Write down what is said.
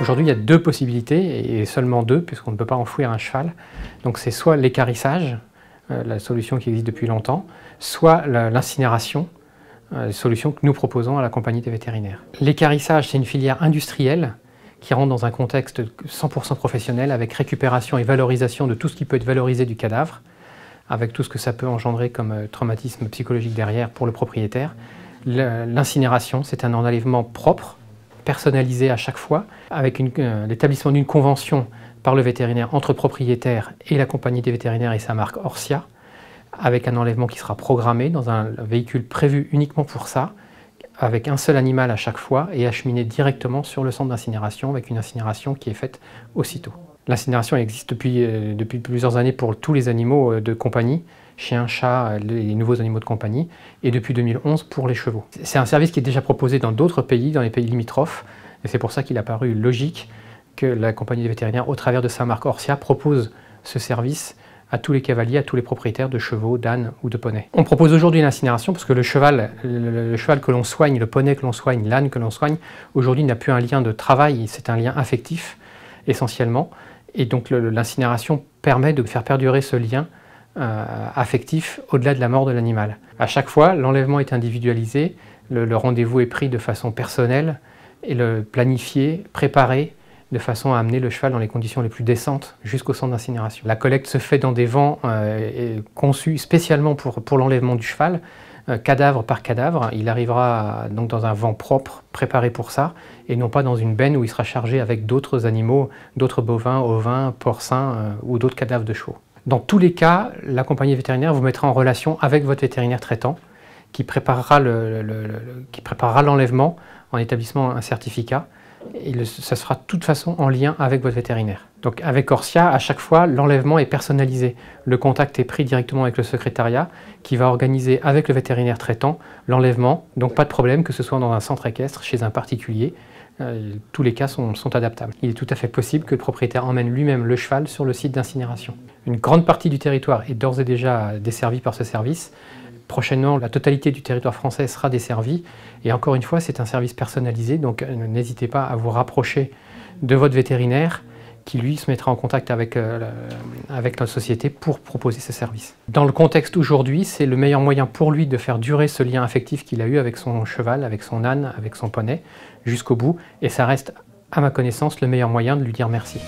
Aujourd'hui, il y a deux possibilités, et seulement deux, puisqu'on ne peut pas enfouir un cheval. Donc c'est soit l'équarrissage, la solution qui existe depuis longtemps, soit l'incinération, solution que nous proposons à la compagnie des vétérinaires. L'équarrissage, c'est une filière industrielle qui rentre dans un contexte 100% professionnel, avec récupération et valorisation de tout ce qui peut être valorisé du cadavre, avec tout ce que ça peut engendrer comme traumatisme psychologique derrière pour le propriétaire. L'incinération, c'est un enlèvement propre, personnalisé à chaque fois, avec l'établissement d'une convention par le vétérinaire entre propriétaire et la compagnie des vétérinaires et sa marque Orsia, avec un enlèvement qui sera programmé dans un véhicule prévu uniquement pour ça, avec un seul animal à chaque fois et acheminé directement sur le centre d'incinération, avec une incinération qui est faite aussitôt. L'incinération existe depuis plusieurs années pour tous les animaux de compagnie, chiens, chats, les nouveaux animaux de compagnie, et depuis 2011 pour les chevaux. C'est un service qui est déjà proposé dans d'autres pays, dans les pays limitrophes, et c'est pour ça qu'il a paru logique que la compagnie des vétérinaires, au travers de sa marque Orsia, propose ce service à tous les cavaliers, à tous les propriétaires de chevaux, d'ânes ou de poneys. On propose aujourd'hui l'incinération parce que le cheval que l'on soigne, le poney que l'on soigne, l'âne que l'on soigne, aujourd'hui n'a plus un lien de travail, c'est un lien affectif essentiellement. Et donc l'incinération permet de faire perdurer ce lien affectif au-delà de la mort de l'animal. À chaque fois, l'enlèvement est individualisé, le rendez-vous est pris de façon personnelle et le planifié, préparé, de façon à amener le cheval dans les conditions les plus décentes jusqu'au centre d'incinération. La collecte se fait dans des vents conçus spécialement pour l'enlèvement du cheval, cadavre par cadavre. Il arrivera donc dans un vent propre, préparé pour ça, et non pas dans une benne où il sera chargé avec d'autres animaux, d'autres bovins, ovins, porcins ou d'autres cadavres de chevaux. Dans tous les cas, la compagnie vétérinaire vous mettra en relation avec votre vétérinaire traitant qui préparera l'enlèvement en établissant un certificat. Et ça sera de toute façon en lien avec votre vétérinaire. Donc avec Orsia, à chaque fois, l'enlèvement est personnalisé. Le contact est pris directement avec le secrétariat qui va organiser avec le vétérinaire traitant l'enlèvement. Donc pas de problème que ce soit dans un centre équestre, chez un particulier. Tous les cas sont adaptables. Il est tout à fait possible que le propriétaire emmène lui-même le cheval sur le site d'incinération. Une grande partie du territoire est d'ores et déjà desservie par ce service. Prochainement, la totalité du territoire français sera desservie. Et encore une fois, c'est un service personnalisé, donc n'hésitez pas à vous rapprocher de votre vétérinaire qui, lui, se mettra en contact avec notre société pour proposer ce service. Dans le contexte aujourd'hui, c'est le meilleur moyen pour lui de faire durer ce lien affectif qu'il a eu avec son cheval, avec son âne, avec son poney, jusqu'au bout. Et ça reste, à ma connaissance, le meilleur moyen de lui dire merci.